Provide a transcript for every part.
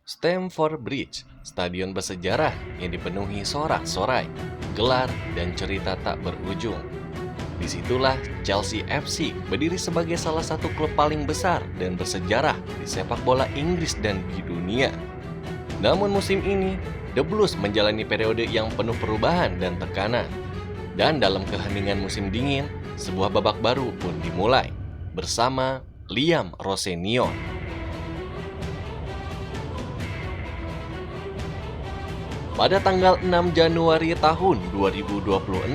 Stamford Bridge, stadion bersejarah yang dipenuhi sorak-sorai, gelar, dan cerita tak berujung. Disitulah Chelsea FC berdiri sebagai salah satu klub paling besar dan bersejarah di sepak bola Inggris dan di dunia. Namun musim ini, The Blues menjalani periode yang penuh perubahan dan tekanan. Dan dalam keheningan musim dingin, sebuah babak baru pun dimulai bersama Liam Rossenior. Pada tanggal 6 Januari tahun 2026,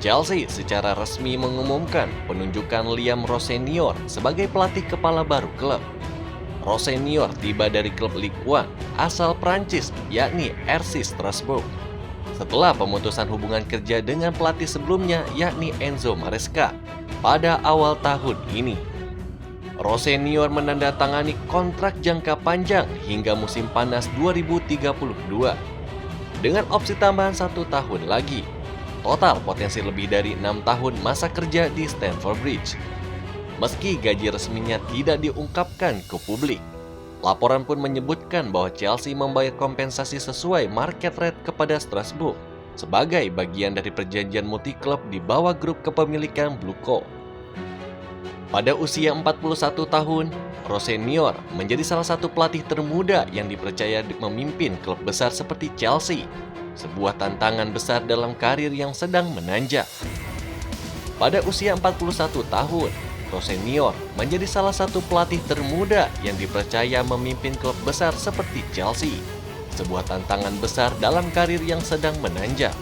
Chelsea secara resmi mengumumkan penunjukan Liam Rossenior sebagai pelatih kepala baru klub. Rossenior tiba dari klub Ligue 1 asal Prancis yakni RC Strasbourg. Setelah pemutusan hubungan kerja dengan pelatih sebelumnya yakni Enzo Maresca pada awal tahun ini. Rossenior menandatangani kontrak jangka panjang hingga musim panas 2032. Dengan opsi tambahan 1 tahun lagi, total potensi lebih dari 6 tahun masa kerja di Stamford Bridge. Meski gaji resminya tidak diungkapkan ke publik, laporan pun menyebutkan bahwa Chelsea membayar kompensasi sesuai market rate kepada Strasbourg sebagai bagian dari perjanjian multi-klub di bawah grup kepemilikan Blue Co. Pada usia 41 tahun, Rossenior menjadi salah satu pelatih termuda yang dipercaya memimpin klub besar seperti Chelsea, sebuah tantangan besar dalam karir yang sedang menanjak. Pada usia 41 tahun, Rossenior menjadi salah satu pelatih termuda yang dipercaya memimpin klub besar seperti Chelsea, sebuah tantangan besar dalam karir yang sedang menanjak.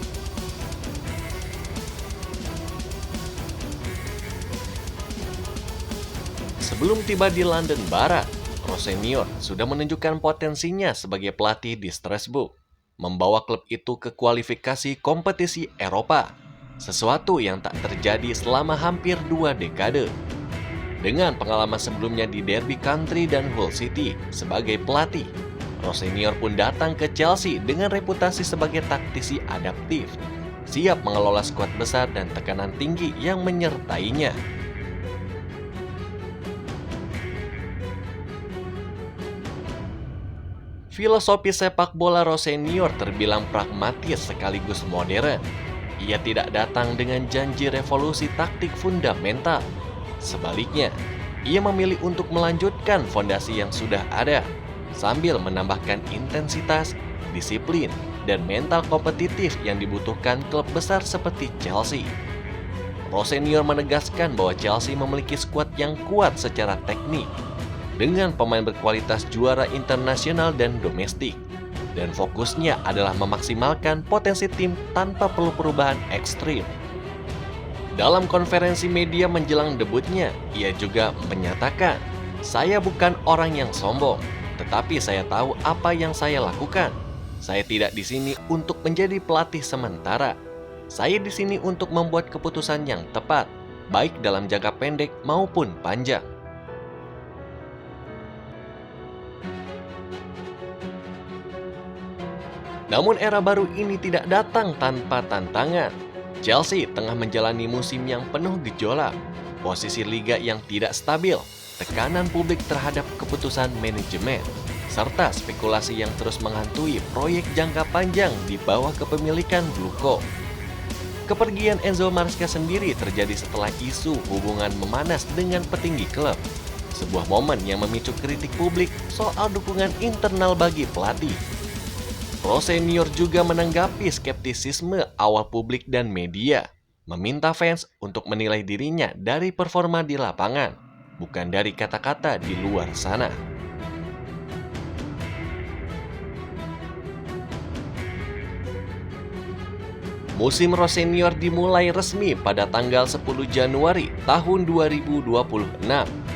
Sebelum tiba di London Barat, Rossenior sudah menunjukkan potensinya sebagai pelatih di Strasbourg, membawa klub itu ke kualifikasi kompetisi Eropa, sesuatu yang tak terjadi selama hampir 2 dekade. Dengan pengalaman sebelumnya di Derby County dan Hull City sebagai pelatih, Rossenior pun datang ke Chelsea dengan reputasi sebagai taktisi adaptif, siap mengelola skuad besar dan tekanan tinggi yang menyertainya. Filosofi sepak bola Rossenior terbilang pragmatis sekaligus modern. Ia tidak datang dengan janji revolusi taktik fundamental. Sebaliknya, ia memilih untuk melanjutkan fondasi yang sudah ada, sambil menambahkan intensitas, disiplin, dan mental kompetitif yang dibutuhkan klub besar seperti Chelsea. Rossenior menegaskan bahwa Chelsea memiliki skuad yang kuat secara teknik, dengan pemain berkualitas juara internasional dan domestik, dan fokusnya adalah memaksimalkan potensi tim tanpa perlu perubahan ekstrim. Dalam konferensi media menjelang debutnya, ia juga menyatakan, "Saya bukan orang yang sombong, tetapi saya tahu apa yang saya lakukan. Saya tidak di sini untuk menjadi pelatih sementara. Saya di sini untuk membuat keputusan yang tepat, baik dalam jangka pendek maupun panjang." Namun era baru ini tidak datang tanpa tantangan. Chelsea tengah menjalani musim yang penuh gejolak, posisi liga yang tidak stabil, tekanan publik terhadap keputusan manajemen, serta spekulasi yang terus menghantui proyek jangka panjang di bawah kepemilikan Blue Co. Kepergian Enzo Maresca sendiri terjadi setelah isu hubungan memanas dengan petinggi klub, sebuah momen yang memicu kritik publik soal dukungan internal bagi pelatih. Rossenior juga menanggapi skeptisisme awal publik dan media, meminta fans untuk menilai dirinya dari performa di lapangan, bukan dari kata-kata di luar sana. Musim Rossenior dimulai resmi pada tanggal 10 Januari tahun 2026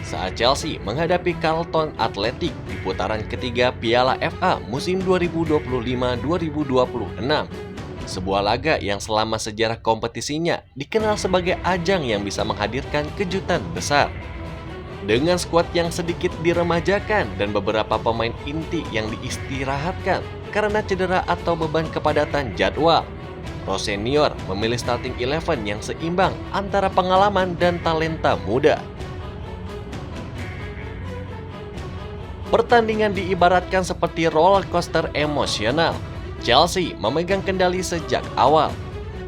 saat Chelsea menghadapi Charlton Athletic di putaran ketiga Piala FA musim 2025-2026. Sebuah laga yang selama sejarah kompetisinya dikenal sebagai ajang yang bisa menghadirkan kejutan besar. Dengan skuad yang sedikit diremajakan dan beberapa pemain inti yang diistirahatkan karena cedera atau beban kepadatan jadwal, Rossenior memilih starting 11 yang seimbang antara pengalaman dan talenta muda. Pertandingan diibaratkan seperti roller coaster emosional. Chelsea memegang kendali sejak awal.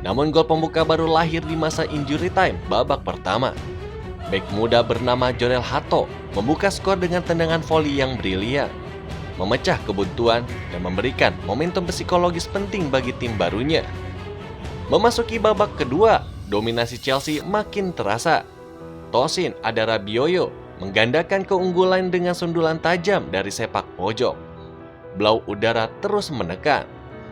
Namun gol pembuka baru lahir di masa injury time babak pertama. Bek muda bernama Jorel Hato membuka skor dengan tendangan voli yang brilian, memecah kebuntuan dan memberikan momentum psikologis penting bagi tim barunya. Memasuki babak kedua, dominasi Chelsea makin terasa. Tosin Adarabioyo menggandakan keunggulan dengan sundulan tajam dari sepak pojok. Blau udara terus menekan,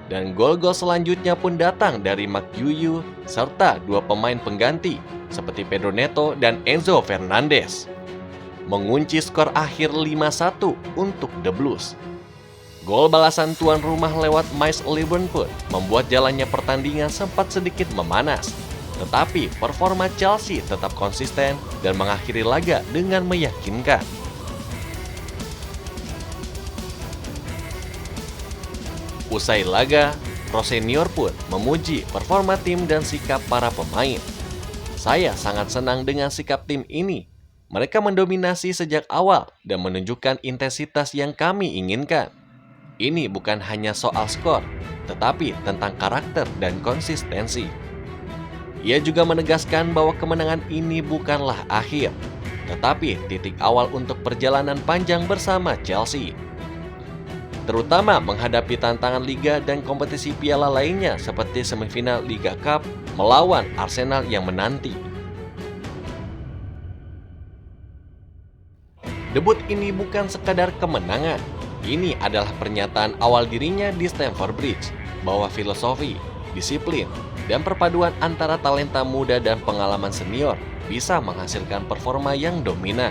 dan gol-gol selanjutnya pun datang dari Mark Yuyu serta dua pemain pengganti seperti Pedro Neto dan Enzo Fernandez, mengunci skor akhir 5-1 untuk The Blues. Gol balasan tuan rumah lewat Miles Oliver pun membuat jalannya pertandingan sempat sedikit memanas. Tetapi performa Chelsea tetap konsisten dan mengakhiri laga dengan meyakinkan. Usai laga, Rosenior pun memuji performa tim dan sikap para pemain. Saya sangat senang dengan sikap tim ini. Mereka mendominasi sejak awal dan menunjukkan intensitas yang kami inginkan. Ini bukan hanya soal skor, tetapi tentang karakter dan konsistensi. Ia juga menegaskan bahwa kemenangan ini bukanlah akhir, tetapi titik awal untuk perjalanan panjang bersama Chelsea. Terutama menghadapi tantangan liga dan kompetisi piala lainnya seperti semifinal Liga Cup melawan Arsenal yang menanti. Debut ini bukan sekadar kemenangan, ini adalah pernyataan awal dirinya di Stamford Bridge bahwa filosofi, disiplin, dan perpaduan antara talenta muda dan pengalaman senior bisa menghasilkan performa yang dominan.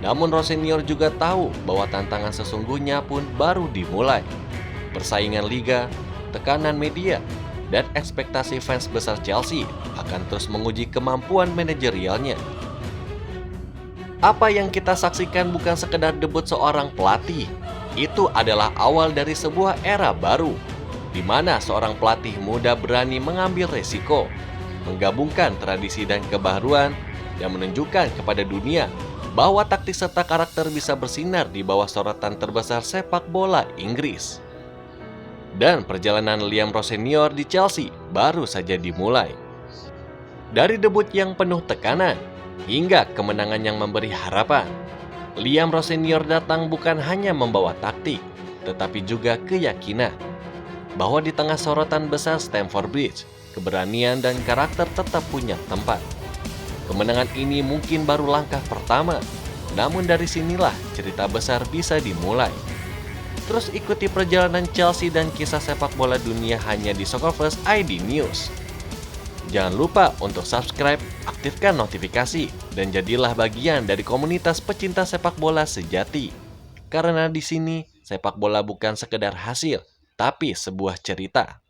Namun Rosenior juga tahu bahwa tantangan sesungguhnya pun baru dimulai. Persaingan liga, tekanan media, dan ekspektasi fans besar Chelsea akan terus menguji kemampuan manajerialnya. Apa yang kita saksikan bukan sekedar debut seorang pelatih. Itu adalah awal dari sebuah era baru, di mana seorang pelatih muda berani mengambil resiko, menggabungkan tradisi dan kebaruan, dan menunjukkan kepada dunia bahwa taktik serta karakter bisa bersinar di bawah sorotan terbesar sepak bola Inggris. Dan perjalanan Liam Rosenior di Chelsea baru saja dimulai. Dari debut yang penuh tekanan hingga kemenangan yang memberi harapan, Liam Rosenior datang bukan hanya membawa taktik, tetapi juga keyakinan bahwa di tengah sorotan besar Stamford Bridge, keberanian dan karakter tetap punya tempat. Kemenangan ini mungkin baru langkah pertama, namun dari sinilah cerita besar bisa dimulai. Terus ikuti perjalanan Chelsea dan kisah sepak bola dunia hanya di Soccer First ID News. Jangan lupa untuk subscribe, aktifkan notifikasi, dan jadilah bagian dari komunitas pecinta sepak bola sejati. Karena di sini, sepak bola bukan sekedar hasil, tapi sebuah cerita.